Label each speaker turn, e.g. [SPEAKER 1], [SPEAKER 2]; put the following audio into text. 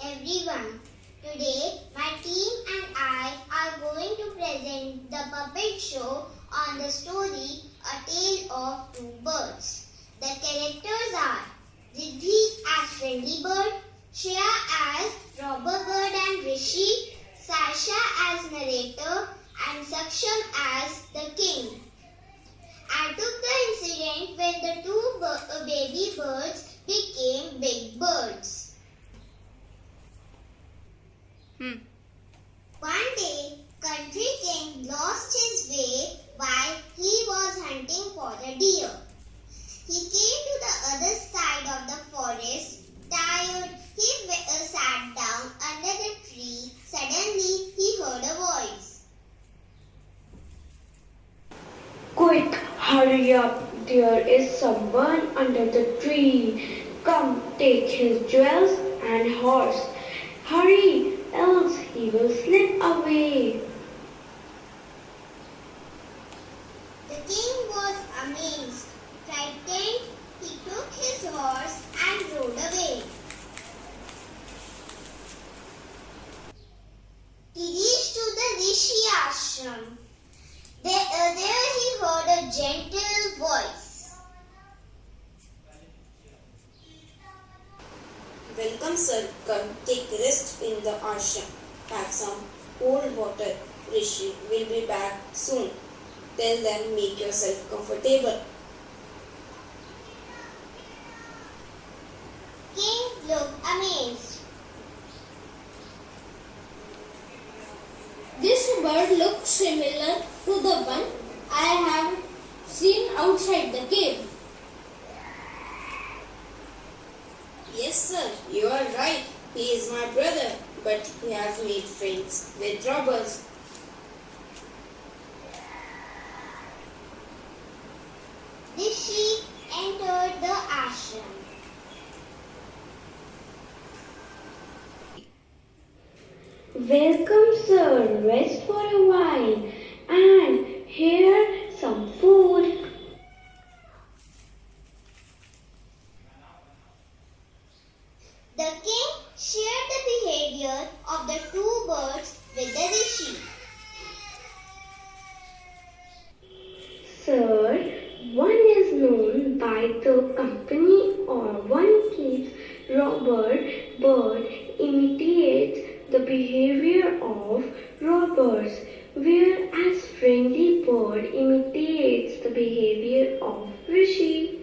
[SPEAKER 1] everyone. Today, my team and I are going to present the puppet show on the story A Tale of Two Birds. The characters are Riddhi as Friendly Bird, Shreya as Robber Bird and Rishi, Saisha as narrator, and Saksham as the king. I took the incident when the two baby birds became big birds. One day, country king lost his way while he was hunting for the deer. He came to the other side of the forest. Tired, he sat down under the tree. Suddenly, he heard a voice.
[SPEAKER 2] Quick, hurry up. There is someone under the tree. Come, take his jewels and horse. Hurry, else he will slip away.
[SPEAKER 1] The king was amazed. Frightened, he took his horse and rode away. He reached to the Rishi ashram. There he heard a gentle voice.
[SPEAKER 3] Welcome, sir. Come, take rest in the ashram. Pack some cold water. Rishi will be back soon. Tell them make yourself comfortable.
[SPEAKER 1] King looked amazed.
[SPEAKER 4] This bird looks similar to the one I have seen outside the cave.
[SPEAKER 3] Yes, sir, you are right. He is my brother, but he has made friends with robbers.
[SPEAKER 1] Rishi entered the ashram.
[SPEAKER 2] Welcome, sir. Rest for a while. And here some food.
[SPEAKER 1] The king shared the behavior of the two birds with the rishi.
[SPEAKER 2] Sir, one is known by the company or one keeps robber bird imitates the behavior of robbers, whereas friendly bird imitates the behavior of rishi.